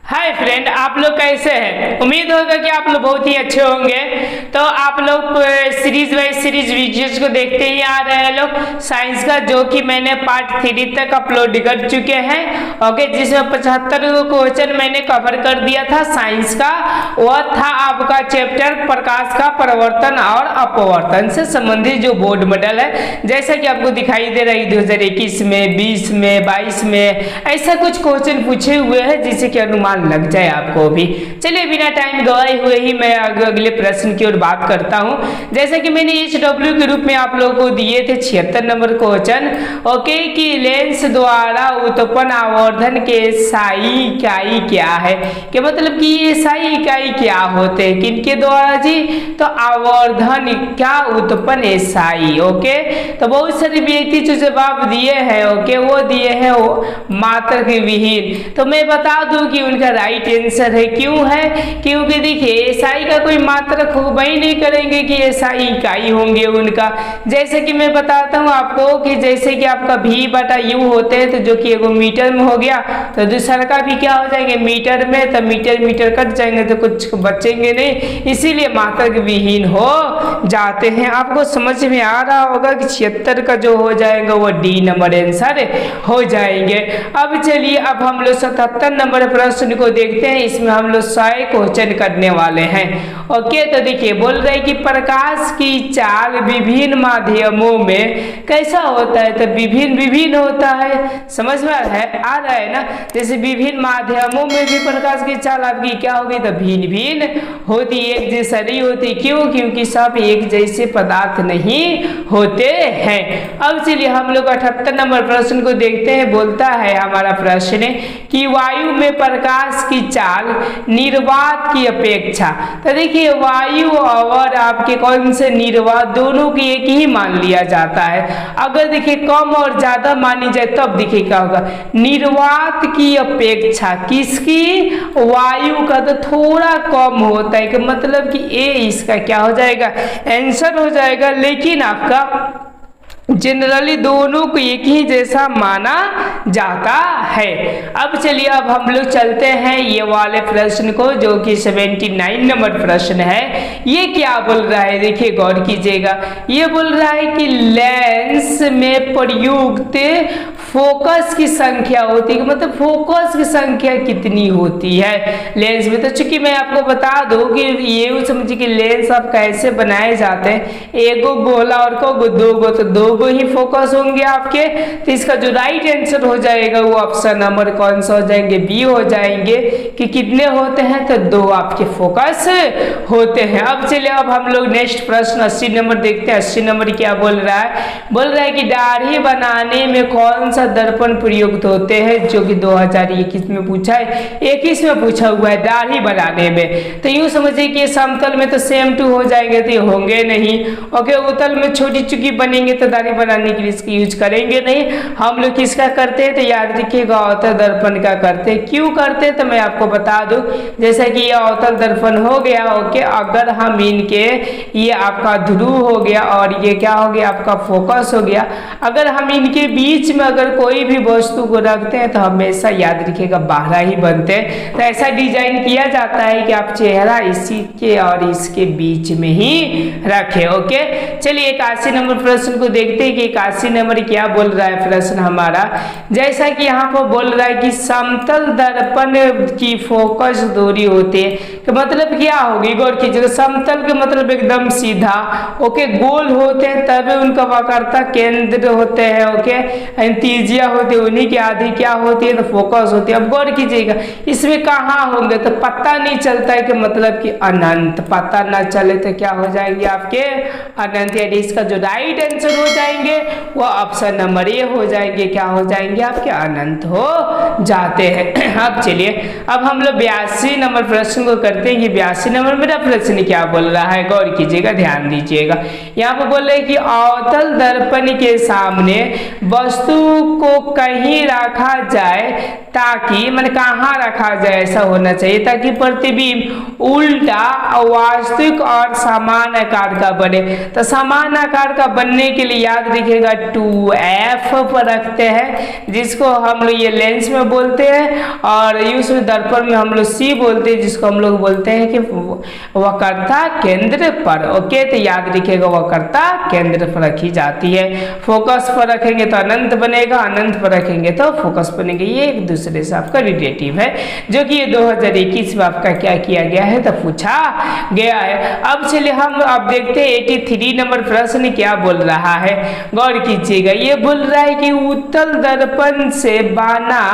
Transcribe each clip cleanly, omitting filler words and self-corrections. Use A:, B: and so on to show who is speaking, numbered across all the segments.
A: Hi friend, आप लोग कैसे हैं? उम्मीद होगा कि आप लोग बहुत ही अच्छे होंगे। तो आप लोग सीरीज वाइज सीरीज वीडियोज को देखते ही आ रहे हैं लोग साइंस का, जो कि मैंने पार्ट 3 तक अपलोड कर चुके हैं। ओके, जिसमें 75 क्वेश्चन मैंने कवर कर दिया था साइंस का। वह था आपका चैप्टर प्रकाश का परिवर्तन और अपवर्तन से संबंधित जो बोर्ड मॉडल है, जैसा कि आपको दिखाई दे रहा है 2021 में, 20 में, 22 में ऐसा कुछ क्वेश्चन पूछे हुए हैं जिससे कि अनुमान लग जाए आपको भी। चलिए बिना टाइम गवाए हुए ही मैं अगले प्रश्न की ओर बात करता हूं। जैसे कि मैंने HW के रूप में आप लोगों को दिए थे 76 नंबर क्वेश्चन। ओके, कि लेंस द्वारा उत्पन्न आवर्धन के SI इकाई क्या है, कि मतलब कि ये SI इकाई क्या होते हैं किनके द्वारा जी? तो आवर्धन का उत्पन्न SI। ओके, तो बहुत सारे व्यक्ति जो जवाब दिए हैं, ओके, वो दिए हैं मात्रक विहीन। तो मैं बता दूं कि उनका राइट आंसर है। क्यों है? क्योंकि देखिए SI का कोई मात्रक होगा ही नहीं करेंगे कि SI इकाई होंगे उनका। जैसे कि मैं बताता हूँ आपको कि जैसे कि आपका V/U होते हैं, तो जो कि एगो मीटर में हो गया, तो दूसरा का भी क्या हो जाएंगे मीटर में, तो मीटर मीटर कट जाएंगे तो कुछ बचेंगे नहीं, इसीलिए मात्रक विहीन हो जाते हैं। आपको समझ में आ रहा होगा कि 76 का जो हो जाएगा वो D नंबर आंसर हो जाएंगे। अब चलिए, अब हम लोग 77 नंबर प्रश्न को देखते हैं। इसमें हम लोग 100 क्वेश्चन करने वाले हैं। ओके, तो देखिए बोल रहे हैं कि प्रकाश की चाल विभिन्न माध्यमों में कैसा होता है, तो विभिन्न होता है। समझ में आ रहा है ना? जैसे विभिन्न माध्यमों में भी प्रकाश की चाल आपकी क्या होगी, तो भिन्न होती है, एक जैसा नहीं होती। क्यों? क्योंकि सब एक जैसे पदार्थ नहीं होते हैं। अब चलिए हम लोग 78 नंबर प्रश्न को देखते हैं। बोलता है हमारा प्रश्न कि वायु में प्रकाश की चाल निर्वात की अपेक्षा, तो देखिए वायु और आपके कौन से निर्वात दोनों की एक ही मान लिया जाता है। अगर देखिए कम और ज्यादा मानी जाए तब देखिए क्या होगा, निर्वात की अपेक्षा किसकी? वायु का तो थोड़ा कम होता है, कि मतलब कि ए इसका क्या हो जाएगा, आंसर हो जाएगा। लेकिन आपका जनरली दोनों को एक ही जैसा माना जाता है। अब चलिए, अब हम लोग चलते हैं ये वाले प्रश्न को, जो कि 79 नंबर प्रश्न है। ये क्या बोल रहा है, देखिए गौर कीजिएगा। ये बोल रहा है कि लेंस में प्रयुक्त फोकस की संख्या होती है, मतलब फोकस की संख्या कितनी होती है लेंस में। तो चूंकि मैं आपको बता दूं कि ये समझिए कि लेंस आप कैसे बनाए जाते हैं, एगो गोला और को दोगो, तो दोगो ही फोकस होंगे आपके। तो इसका जो राइट आंसर हो जाएगा वो ऑप्शन नंबर कौन सा हो जाएंगे, बी हो जाएंगे, कि कितने होते हैं, तो 2 आपके फोकस होते हैं। अब चलिए, अब हम लोग नेक्स्ट प्रश्न 80 नंबर देखते हैं। 80 नंबर क्या बोल रहा है? बोल रहा है कि दाढ़ी बनाने में कौन सा दर्पण प्रयुक्त होते हैं, जो कि 2021 में पूछा है, 21 में पूछा हुआ है दाढ़ी बनाने में। तो यूं समझिए कि समतल में तो सेम टू हो जाएंगे, तो ये होंगे नहीं। ओके, उत्तल में छोटी चुकी बनेंगे तो दाढ़ी बनाने के लिए इसकी यूज करेंगे नहीं। हम लोग किसका करते हैं, तो याद रखिएगा अवतल दर्पण का करते हैं। क्यों करते हैं, तो मैं आपको बता दूं। जैसा कि ये अवतल दर्पण हो गया, ओके, अगर हम इनके, ये आपका ध्रुव हो गया और ये क्या हो गया, आपका फोकस हो गया, अगर हम इनके बीच में अगर कोई भी वस्तु को रखते हैं तो हमेशा याद रखिएगा बाहर ही बनते हैं। तो ऐसा डिजाइन किया जाता है कि आप चेहरा इसी के और इसके बीच में ही रखें। ओके, चलिए 81 नंबर प्रश्न को देखते हैं कि 81 नंबर क्या बोल रहा है प्रश्न हमारा। जैसा कि यहाँ पर बोल रहा है कि समतल दर्पण की फोकस दूरी होती है, कि मतलब क्या होगी, गौर कीजिएगा। समतल के मतलब एकदम सीधा, ओके, गोल होते हैं तभी उनका वक्रता केंद्र होते हैं, ओके, त्रिज्या होती है, उन्हीं की आधी क्या होती है, तो फोकस होती है। अब गौर कीजिएगा इसमें कहाँ होंगे, तो पता नहीं चलता है, कि मतलब कि अनंत, पता ना चले तो क्या हो जाएंगे आपके अनंत। यानी इसका जो राइट आंसर हो जाएंगे वो ऑप्शन नंबर ए हो जाएंगे, क्या हो जाएंगे आपके अनंत हो जाते हैं। अब चलिए, अब हम लोग 82 नंबर प्रश्न को करते हैं। कि 82 नंबर मेरा प्रश्न क्या बोल रहा है, गौर कीजिएगा, ध्यान दीजिएगा। यहाँ पर बोल रहे हैं कि अवतल दर्पण के सामने वस्तु को कहीं रखा जाए ताकि मैंने कहाँ रखा जाए ऐसा होना चाहिए ताकि प्रतिबिंब उल्टा वास्तविक और समान आकार का बने। तो समान आकार का बनने के लिए याद रखिएगा 2f पर रखते हैं जिसको हम लोग ये लेंस में बोलते हैं, और यूं दर्पण में हम लोग C बोलते हैं जिसको हम लोग बोलते हैं कि वक्रता केंद्र पर। ओके, तो याद रखिएगा वक्रता केंद्र पर रखी जाती है। फोकस पर रखेंगे तो अनंत बनेगा, अनंत पर रखेंगे तो फोकस बनेंगे। ये एक दूसरे से आपका रिलेटिव है जो कि 2021 में आपका क्या किया गया है तो पूछा गया है। अब चलिए हम अब देखते हैं 83 नंबर प्रश्न क्या बोल रहा है, गौर कीजिएगा। ये बोल रहा है कि उत्तल दर्पण से बना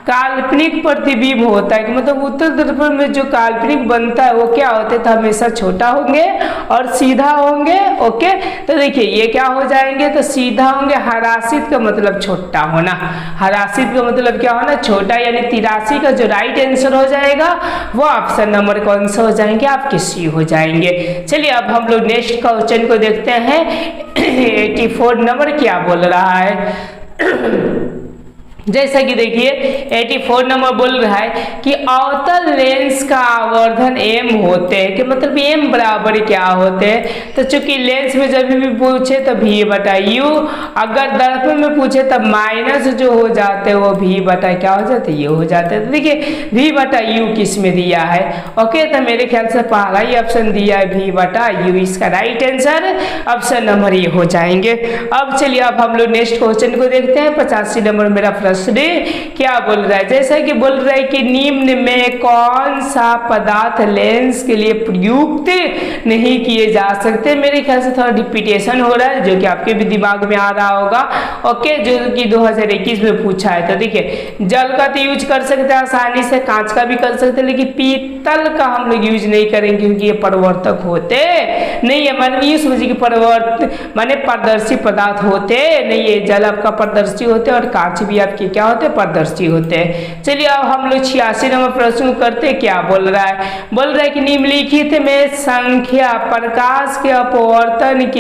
A: काल्पनिक प्रतिबिंब होता है, मतलब उत्तल दर्पण में जो काल्पनिक बनता है वो क्या होते हैं तो हमेशा छोटा होंगे और सीधा होंगे। ओके, तो देखिए ये क्या हो जाएंगे तो सीधा होंगे। हरासित का मतलब छोटा होना, हरासित का मतलब क्या होना छोटा, यानी 83 का जो राइट आंसर हो जाएगा वो ऑप्शन नंबर कौन सा हो जाएंगे आपके सी हो जाएंगे। चलिए अब हम लोग नेक्स्ट क्वेश्चन को देखते हैं 84 नंबर क्या बोल रहा है। जैसा कि देखिए 84 नंबर बोल रहा है कि अवतल लेंस का आवर्धन m होते हैं, कि मतलब m बराबर क्या होते हैं। तो चूंकि लेंस में जब भी पूछे तो v/u, अगर दर्पण में पूछे तब माइनस जो हो जाते हैं वो v/ क्या हो जाते ये हो जाते हैं। तो देखिए v/u किस में दिया है। ओके, तो मेरे ख्याल से पहला ही ऑप्शन दिया है v/u, इसका राइट आंसर ऑप्शन नंबर ये हो जाएंगे। अब चलिए अब हम लोग नेक्स्ट क्वेश्चन को देखते हैं। 85 नंबर मेरा प्रश्न क्या बोल रहा है, जैसा कि बोल रहा है कि निम्न में कौन सा पदार्थ लेंस के लिए प्रयुक्त नहीं किए जा सकते। मेरे ख्याल से थोड़ा रिपीटेशन हो रहा है जो कि आपके भी दिमाग में आ रहा होगा। ओके, जो कि 2021 में पूछा है। तो देखिए जल का तो यूज कर सकते हैं आसानी से, कांच का भी कर सकते हैं, लेकिन पीतल का हम लोग यूज नहीं करेंगे क्योंकि ये परिवर्तक होते नहीं है। मैंने ये समझिए कि माने पारदर्शी पदार्थ होते नहीं है। जल आपका पारदर्शी होते और कांच भी आपके क्या होते हैं पारदर्शी होते हैं। चलिए अब हम लोग 86 नंबर प्रश्न करते हैं। क्या बोल रहा है, बोल रहा है कि निम्नलिखित में संख्या प्रकाश के अपवर्तन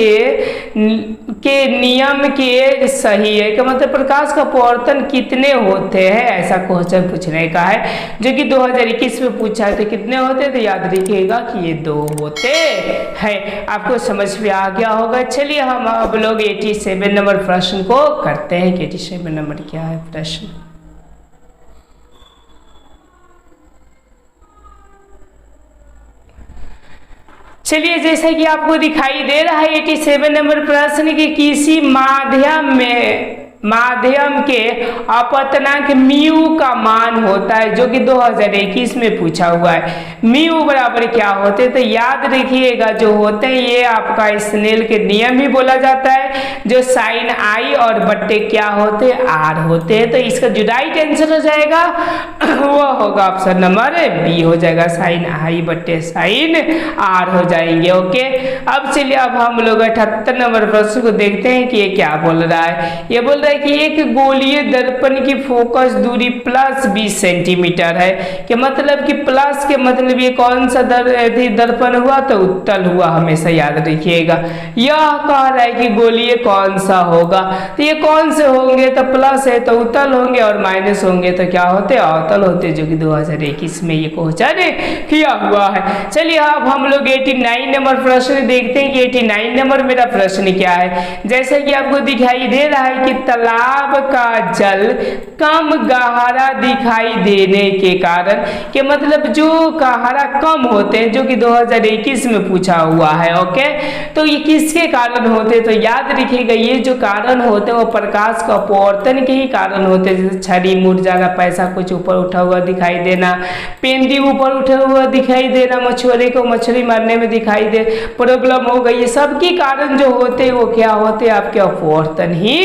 A: के नियम के सही है, कि मतलब प्रकाश का अपवर्तन कितने होते हैं ऐसा क्वेश्चन पूछने का है जो कि 2021 में पूछा है। तो कितने होते हैं तो याद रखिएगा कि ये 2 होते हैं। आपको समझ में आ गया होगा। चलिए हम अब लोग 87 नंबर प्रश्न को करते हैं। 87 नंबर क्या है प्रश्न। चलिए जैसा कि आपको दिखाई दे रहा है 87 नंबर प्रश्न के किसी माध्यम के अपवर्तनांक म्यू का मान होता है जो कि 2021 में पूछा हुआ है। म्यू बराबर क्या होते हैं तो याद रखिएगा जो होते हैं ये आपका स्नेल के नियम ही बोला जाता है, जो साइन आई और बट्टे क्या होते हैं आर होते हैं। तो इसका जो राइट आंसर हो जाएगा वो होगा ऑप्शन नंबर बी हो जाएगा, साइन आई बट्टे साइन आर हो जाएंगे। ओके, अब चलिए अब हम लोग 78 नंबर प्रश्न को देखते हैं कि ये क्या बोल रहा है। ये बोल रहा है कि एक गोलीय दर्पण की फोकस दूरी +20 सेंटीमीटर है, कि मतलब कि प्लस के मतलब ये कौन सा दर्पण हुआ तो उत्तल हुआ, हमेशा याद रखिएगा। यह कह रहा है कि गोलीय कौन सा होगा, तो ये कौन से होंगे तो प्लस है तो उत्तल होंगे और माइनस होंगे तो क्या होते अवतल होते, जो कि 2021 में ये क्वेश्चन किया हुआ है। चलिए अब हम लोग 89 नंबर प्रश्न देखते हैं कि 89 नंबर मेरा प्रश्न क्या है। जैसे कि आपको दिखाई दे रहा है कि तालाब का जल कम गहरा दिखाई देने के कारण, के मतलब जो गहरा कम होते हैं जो कि 2021 में पूछा हुआ है। ओके, तो ये किसके कारण होते हैं तो याद रखिएगा ये जो कारण होते हैं वो प्रकाश का अपवर्तन के ही कारण होते हैं। जैसे छड़ी मुड़ जाना, पैसा कुछ ऊपर उठा हुआ दिखाई देना, पेंदी ऊपर उठा हुआ दिखाई देना, मछुआरे को मछली मारने में दिखाई दे प्रॉब्लम हो गई, ये सब के कारण जो होते हैं वो क्या होते हैं आपके अपवर्तन ही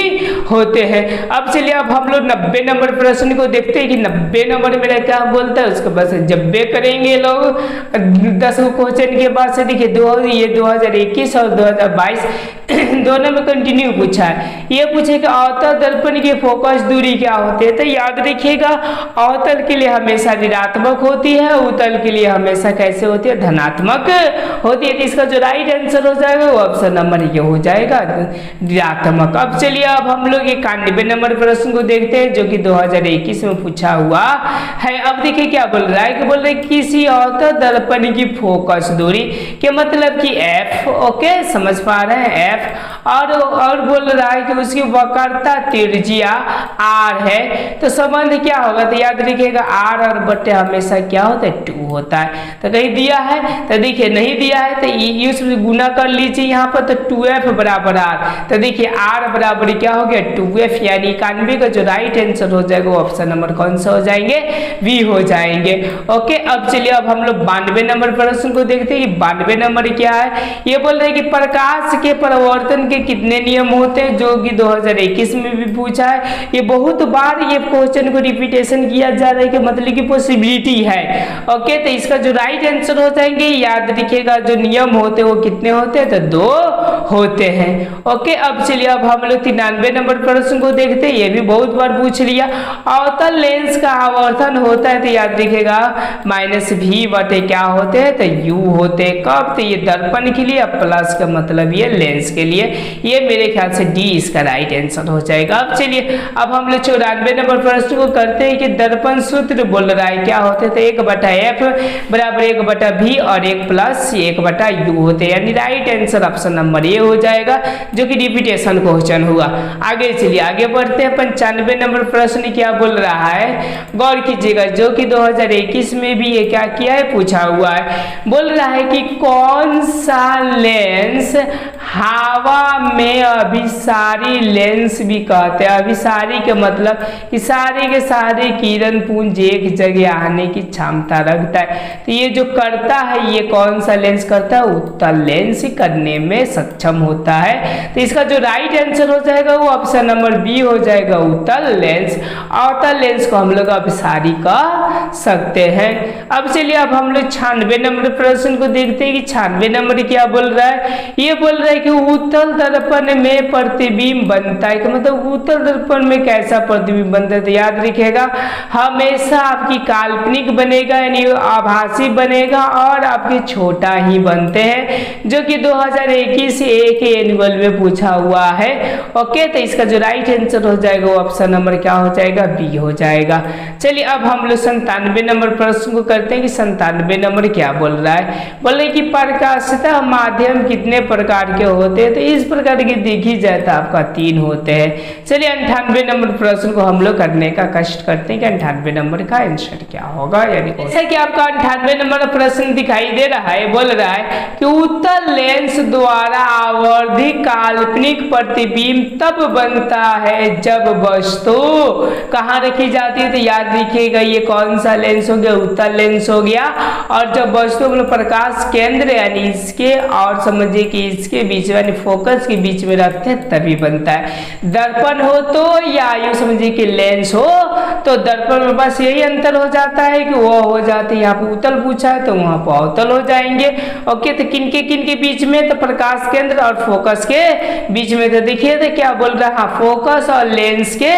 A: होते हैं। अब चलिए अब हम लोग 90 नंबर प्रश्न को देखते हैं कि 90 नंबर मेरा क्या बोलता है, उसके बाद से जब्बे करेंगे लोग 10 क्वेश्चन के बाद से। देखिए ये 2021 और 2022 दोनों में कंटिन्यू पूछा है। ये पूछे कि अवतल दर्पण की फोकस दूरी क्या होती है, तो याद रखिएगा अवतल के लिए हमेशा ऋणात्मक होती है, उत्तल के लिए हमेशा कैसे होती है धनात्मक होती है। तो इसका जो राइट आंसर हो जाएगा वो ऑप्शन नंबर ये हो जाएगा ऋणात्मक। अब चलिए अब हम लोग 91 नंबर प्रश्न को देखते हैं, जो कि 2021 में पूछा हुआ है। अब देखिए क्या बोल रहा है, कि बोल रहे किसी अवतल दर्पण की फोकस दूरी के मतलब कि f, ओके समझ पा रहे हैं f, और बोल रहा है कि उसकी वक्रता त्रिज्या r है, तो संबंध क्या होगा, तो याद रखिएगा r और बटे हमेशा क्या होता है 2 होता है। तो कहीं दिया है, तो देखिए नहीं दिया है तो इससे गुना कर लीजिए यहाँ पर, तो 2f बराबर r, तो देखिए r बराबर क्या हो गया 2f, यानी 91 का जो राइट आंसर हो जाएगा वो ऑप्शन नंबर कौन सा हो जाएंगे, बी हो जाएंगे। ओके, अब चलिए अब हम लोग 92 नंबर प्रश्न को देखते हैं। 92 नंबर क्या है, ये बोल रहे हैं कि प्रकाश के परावर्तन के कितने नियम होते हैं, जो कि 2021 में भी पूछा है। ये बहुत बार ये क्वेश्चन को रिपीटेशन किया जा रहा है कि मतलब की पॉसिबिलिटी है। ओके, तो इसका जो राइट आंसर हो जाएंगे, याद रखिएगा जो नियम होते हैं वो कितने होते हैं, तो 2 होते हैं। ओके, अब चलिए अब हम लोग 93 नंबर प्रश्न को देखते हैं। ये भी बहुत बार पूछ लिया, अवतल लेंस का आवर्धन होता है, तो याद रखिएगा -v बटे क्या होते हैं, तो u होते हैं। कब, तो ये दर्पण के लिए, प्लस का मतलब ये लेंस के लिए। ये मेरे ख्याल से डी इसका राइट आंसर हो जाएगा। अब चलिए अब हम लोग 94 नंबर प्रश्न को करते हैं कि दर्पण सूत्र बोल रहा है क्या होते हैं, तो 1/f बराबर 1/v और 1+1/u होते हैं, यानी right answer option number A हो जाएगा, जो कि रिपीटेशन क्वेश्चन हुआ। आगे चलिए आगे बढ़ते हैं। 95 नंबर प्रश्न क्या बोल रहा है, गौर कीजिएगा, जो कि 2021 में भी ये क्या किया है, पूछा हुआ है। बोल रहा है कि कौन सा लेंस हवा में अभिसारी लेंस भी कहते हैं। अभिसारी के मतलब कि सारे के सारे किरण पुंज एक जगह आने की क्षमता रखता है, तो ये जो करता है ये कौन सा लेंस करता है, उत्तल लेंस करने में सक्षम होता है। तो इसका जो राइट आंसर हो जाएगा वो ऑप्शन नंबर बी हो जाएगा, उत्तल लेंस। अवतल लेंस को हम लोग अभिसारी कह सकते हैं। अब चलिए अब हम लोग 96 नंबर प्रश्न को देखते हैं कि 96 नंबर क्या बोल रहा है। ये बोल रहा है कि उत्तल दर्पण में प्रतिबिंब बनता है, कि मतलब उत्तल दर्पण में कैसा प्रतिबिंब बनता है, तो याद रखिएगा हमेशा आपकी काल्पनिक बनेगा, यानी आभासी बनेगा, और आपके छोटा ही बनते हैं, जो कि 2021 एक एनुअल में पूछा हुआ है। ओके, तो इसका जो राइट आंसर हो जाएगा वो ऑप्शन नंबर क्या हो जाएगा, बी हो जाएगा। चलिए अब हम लोग 97 नंबर प्रश्न को करते हैं कि 97 नंबर क्या बोल रहा है। बोल रहे कि प्रकाशिता माध्यम कितने प्रकार के होते हैं, तो इस प्रकार की देखी जाए तो आपका 3 होते हैं। चलिए 98 नंबर प्रश्न को हम लोग करने का कष्ट करते हैं कि 98 नंबर का आंसर क्या होगा, यानी जैसा कि आपका 98 नंबर प्रश्न दिखाई दे रहा है, बोल रहा है कि उत्तल लेंस द्वारा आवर्धित काल्पनिक प्रतिबिंब तब बनता है जब वस्तु कहाँ रखी जाती है, तो याद रखिएगा ये कौन सा लेंस हो गया, उत्तल लेंस हो गया। और जब वस्तु प्रकाश केंद्र यानी इसके और समझिए कि इसके बीच यानी फोकस के बीच में रखते हैं तभी बनता है। दर्पण हो तो या यूं समझिए कि लेंस हो तो दर्पण में बस यही अंतर हो जाता है कि वो हो जाते हैं, यहाँ पे उत्तल पूछा है तो वहां पर अवतल हो जाएंगे। ओके, तो किन के बीच में, तो प्रकाश केंद्र और फोकस के बीच में। तो देखिए तो क्या बोल रहा है, फोकस और लेंस के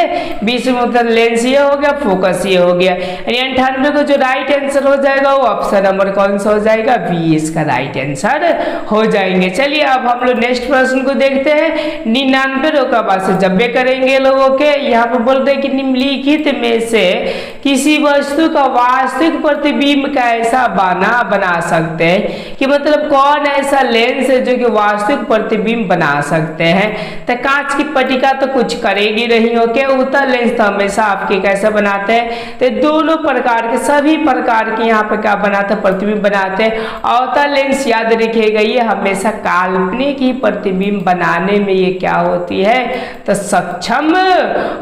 A: बीच में, मतलब लेंस ये हो गया, फोकस ये हो गया, यानी 98 को जो राइट आंसर हो जाएगा वो ऑप्शन नंबर कौन सा हो जाएगा, बी इसका राइट आंसर हो जाएंगे। चलिए अब हम लोग नेक्स्ट प्रश्न को देखते हैं। 99 रोका बात से जब्बे करेंगे लोगों के। यहाँ पर बोल रहे कि निम्नलिखित में से किसी वस्तु का वास्तविक प्रतिबिंब कैसा बना सकते हैं, कि मतलब कौन ऐसा लेंस है जो कि वास्तविक प्रतिबिंब बना सकते हैं। तो कांच की पट्टिका तो कुछ करेगी नहीं, ओके। उत्तल लेंस तो हमेशा आपके कैसा बनाते हैं, तो दोनों प्रकार के सभी प्रकार के यहाँ पर क्या बनाते हैं, प्रतिबिंब बनाते हैं। अवतल लेंस याद रखिएगा ये हमेशा काल्पनिक ही प्रतिबिंब बनाने में ये क्या होती है, तो सक्षम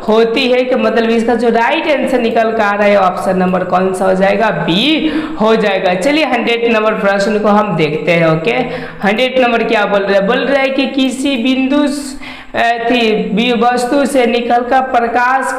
A: होती है, कि मतलब इसका जो राइट आंसर निकल कर आ रहा है ऑप्शन नंबर कौन सा हो जाएगा, बी हो जाएगा। चलिए 100 नंबर प्रश्न को हम देखते हैं। ओके, 100 नंबर क्या बोल रहा है कि किसी बिंदु वस्तु से निकलकर प्रकाश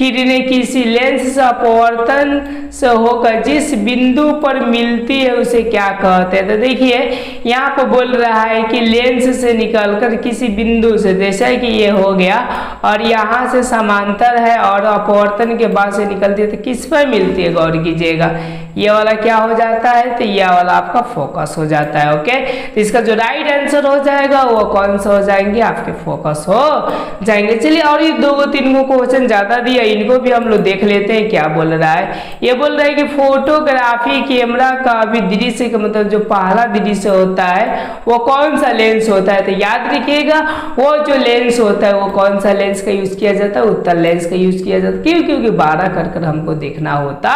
A: किरणें किसी लेंस से अपवर्तन से होकर जिस बिंदु पर मिलती है उसे क्या कहते हैं। तो देखिए यहाँ पर बोल रहा है कि लेंस से निकलकर किसी बिंदु से, जैसा कि ये हो गया और यहाँ से समांतर है और अपवर्तन के बाद से निकलती है, तो किस पर मिलती है गौर कीजिएगा, ये वाला क्या हो जाता है, तो ये वाला आपका फोकस हो जाता है। ओके, तो इसका जो राइट आंसर हो जाएगा वो कौन सा हो जाएंगे, आपके फोकस हो जाएंगे। चलिए और ये 2-3 को क्वेश्चन ज्यादा दिया, इनको भी हम लोग देख लेते हैं क्या बोल रहा है। ये बोल रहा है कि फोटोग्राफी कैमरा का अभी दृश्य का मतलब जो पहला दृश्य होता है वो कौन सा लेंस होता है। तो याद रखिएगा वो जो लेंस होता है वो कौन सा लेंस का यूज किया जाता है, उत्तल लेंस का यूज किया जाता है। क्यों, क्योंकि 12 कर हमको देखना होता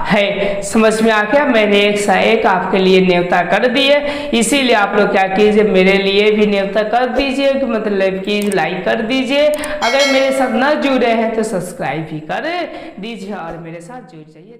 A: है। समझ में आ गया, मैंने एक सा एक आपके लिए न्योता कर दिए, इसीलिए आप लोग क्या कीजिए मेरे लिए भी न्योता कर दीजिए, कि मतलब कि लाइक कर दीजिए। अगर मेरे साथ न जुड़े हैं तो सब्सक्राइब भी कर दीजिए और मेरे साथ जुड़ जाइए।